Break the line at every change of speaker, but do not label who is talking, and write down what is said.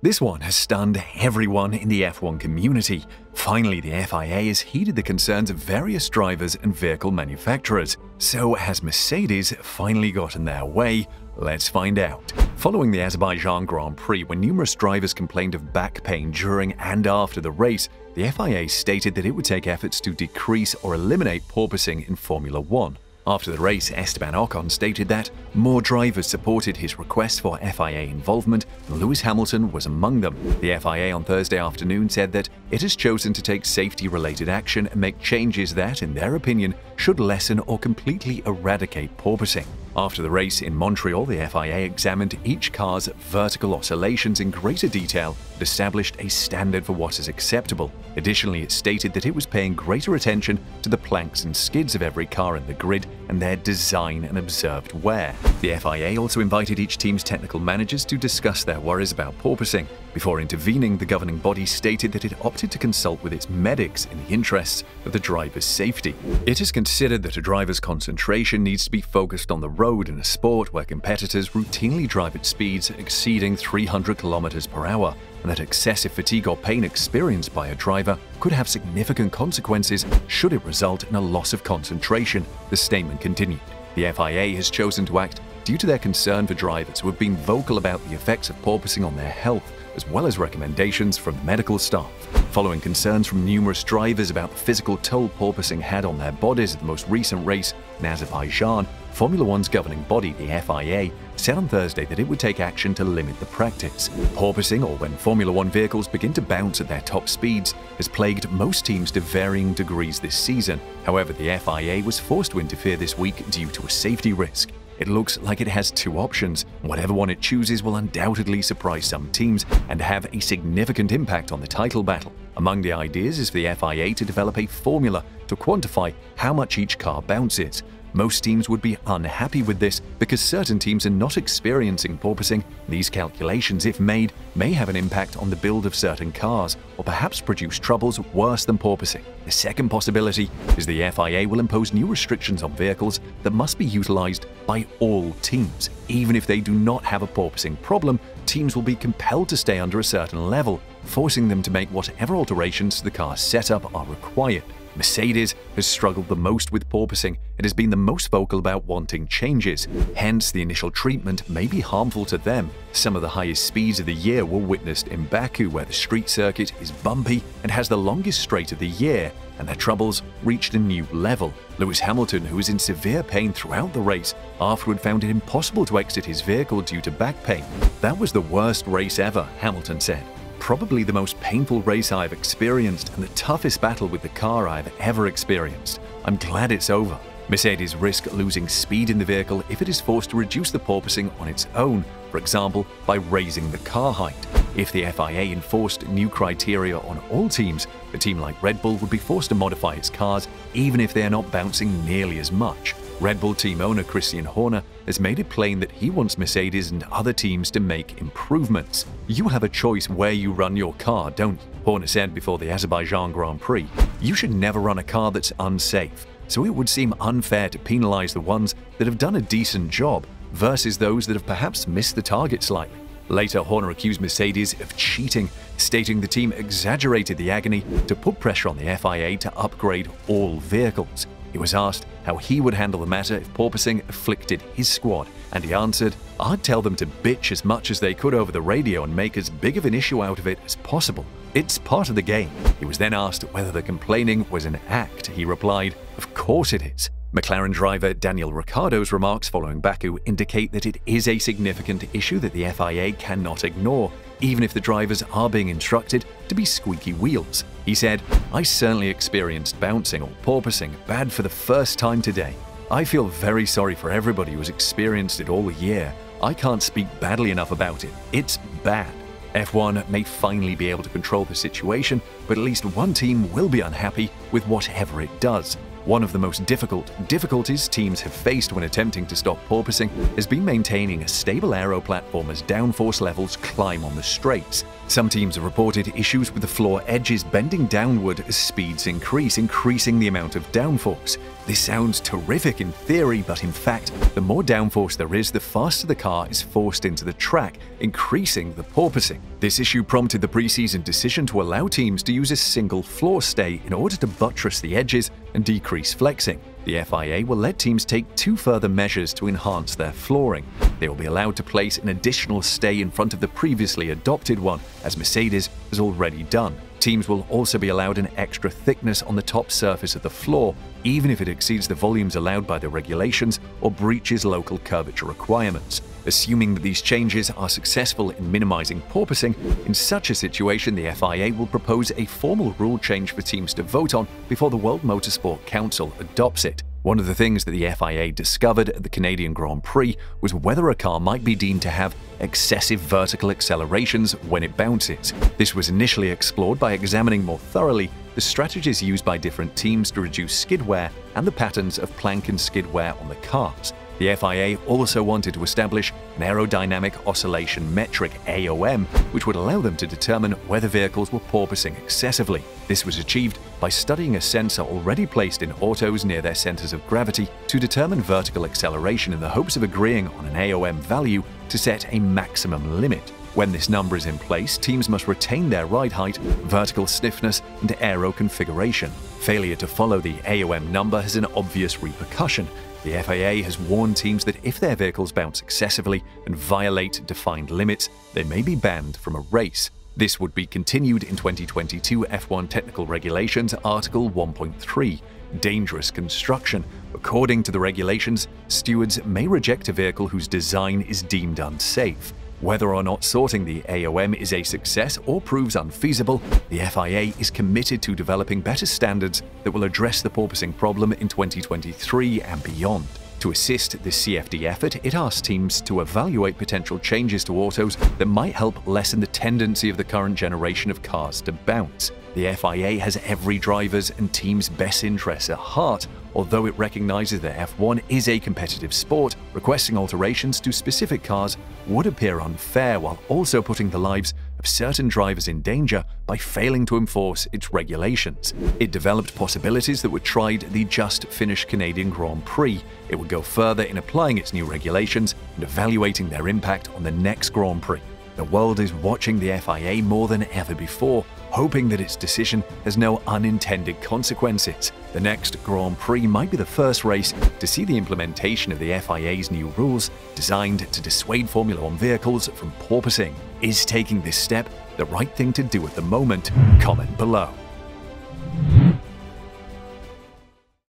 This one has stunned everyone in the F1 community. Finally, the FIA has heeded the concerns of various drivers and vehicle manufacturers. So has Mercedes finally gotten their way? Let's find out. Following the Azerbaijan Grand Prix, when numerous drivers complained of back pain during and after the race, the FIA stated that it would take efforts to decrease or eliminate porpoising in Formula 1. After the race, Esteban Ocon stated that more drivers supported his request for FIA involvement, and Lewis Hamilton was among them. The FIA on Thursday afternoon said that it has chosen to take safety-related action and make changes that, in their opinion, should lessen or completely eradicate porpoising. After the race in Montreal, the FIA examined each car's vertical oscillations in greater detail and established a standard for what is acceptable. Additionally, it stated that it was paying greater attention to the planks and skids of every car in the grid and their design and observed wear. The FIA also invited each team's technical managers to discuss their worries about porpoising. Before intervening, the governing body stated that it opted to consult with its medics in the interests of the driver's safety. It is considered that a driver's concentration needs to be focused on the road in a sport where competitors routinely drive at speeds exceeding 300 km per hour, and that excessive fatigue or pain experienced by a driver could have significant consequences should it result in a loss of concentration, the statement continued. The FIA has chosen to act due to their concern for drivers who have been vocal about the effects of porpoising on their health, as well as recommendations from medical staff. Following concerns from numerous drivers about the physical toll porpoising had on their bodies at the most recent race in Azerbaijan, Formula One's governing body, the FIA, said on Thursday that it would take action to limit the practice. Porpoising, or when Formula One vehicles begin to bounce at their top speeds, has plagued most teams to varying degrees this season. However, the FIA was forced to interfere this week due to a safety risk. It looks like it has two options. Whatever one it chooses will undoubtedly surprise some teams and have a significant impact on the title battle. Among the ideas is for the FIA to develop a formula to quantify how much each car bounces. Most teams would be unhappy with this because certain teams are not experiencing porpoising. These calculations, if made, may have an impact on the build of certain cars or perhaps produce troubles worse than porpoising. The second possibility is the FIA will impose new restrictions on vehicles that must be utilized by all teams. Even if they do not have a porpoising problem, teams will be compelled to stay under a certain level, forcing them to make whatever alterations to the car's setup are required. Mercedes has struggled the most with porpoising and has been the most vocal about wanting changes. Hence, the initial treatment may be harmful to them. Some of the highest speeds of the year were witnessed in Baku, where the street circuit is bumpy and has the longest straight of the year, and their troubles reached a new level. Lewis Hamilton, who was in severe pain throughout the race, afterward found it impossible to exit his vehicle due to back pain. "That was the worst race ever," Hamilton said. "Probably the most painful race I have experienced and the toughest battle with the car I have ever experienced. I'm glad it's over." Mercedes risk losing speed in the vehicle if it is forced to reduce the porpoising on its own, for example, by raising the car height. If the FIA enforced new criteria on all teams, a team like Red Bull would be forced to modify its cars even if they are not bouncing nearly as much. Red Bull team owner Christian Horner has made it plain that he wants Mercedes and other teams to make improvements. "You have a choice where you run your car, don't you?" Horner said before the Azerbaijan Grand Prix. "You should never run a car that's unsafe, so it would seem unfair to penalize the ones that have done a decent job versus those that have perhaps missed the target slightly." Later, Horner accused Mercedes of cheating, stating the team exaggerated the agony to put pressure on the FIA to upgrade all vehicles. He was asked how he would handle the matter if porpoising afflicted his squad, and he answered, "I'd tell them to bitch as much as they could over the radio and make as big of an issue out of it as possible. It's part of the game." He was then asked whether the complaining was an act. He replied, "Of course it is." McLaren driver Daniel Ricciardo's remarks following Baku indicate that it is a significant issue that the FIA cannot ignore, even if the drivers are being instructed to be squeaky wheels. He said, "I certainly experienced bouncing or porpoising bad for the first time today. I feel very sorry for everybody who's experienced it all year. I can't speak badly enough about it. It's bad." F1 may finally be able to control the situation, but at least one team will be unhappy with whatever it does. One of the most difficulties teams have faced when attempting to stop porpoising has been maintaining a stable aero platform as downforce levels climb on the straights. Some teams have reported issues with the floor edges bending downward as speeds increase, increasing the amount of downforce. This sounds terrific in theory, but in fact, the more downforce there is, the faster the car is forced into the track, increasing the porpoising. This issue prompted the pre-season decision to allow teams to use a single floor stay in order to buttress the edges and decrease flexing. The FIA will let teams take 2 further measures to enhance their flooring. They will be allowed to place an additional stay in front of the previously adopted one, as Mercedes has already done. Teams will also be allowed an extra thickness on the top surface of the floor, even if it exceeds the volumes allowed by the regulations or breaches local curvature requirements. Assuming that these changes are successful in minimizing porpoising, in such a situation the FIA will propose a formal rule change for teams to vote on before the World Motorsport Council adopts it. One of the things that the FIA discovered at the Canadian Grand Prix was whether a car might be deemed to have excessive vertical accelerations when it bounces. This was initially explored by examining more thoroughly the strategies used by different teams to reduce skid wear and the patterns of plank and skid wear on the cars. The FIA also wanted to establish an aerodynamic oscillation metric (AOM), which would allow them to determine whether vehicles were porpoising excessively. This was achieved by studying a sensor already placed in autos near their centers of gravity to determine vertical acceleration in the hopes of agreeing on an AOM value to set a maximum limit. When this number is in place, teams must retain their ride height, vertical stiffness, and aero configuration. Failure to follow the AOM number has an obvious repercussion. The FIA has warned teams that if their vehicles bounce excessively and violate defined limits, they may be banned from a race. This would be continued in 2022 F1 Technical Regulations Article 1.3, Dangerous Construction. According to the regulations, stewards may reject a vehicle whose design is deemed unsafe. Whether or not sorting the AOM is a success or proves unfeasible, the FIA is committed to developing better standards that will address the porpoising problem in 2023 and beyond. To assist this CFD effort, it asks teams to evaluate potential changes to autos that might help lessen the tendency of the current generation of cars to bounce. The FIA has every driver's and team's best interests at heart. Although it recognizes that F1 is a competitive sport, requesting alterations to specific cars would appear unfair while also putting the lives of certain drivers in danger by failing to enforce its regulations. It developed possibilities that were tried at the just-finished Canadian Grand Prix. It would go further in applying its new regulations and evaluating their impact on the next Grand Prix. The world is watching the FIA more than ever before, hoping that its decision has no unintended consequences. The next Grand Prix might be the first race to see the implementation of the FIA's new rules designed to dissuade Formula One vehicles from porpoising. Is taking this step the right thing to do at the moment? Comment below.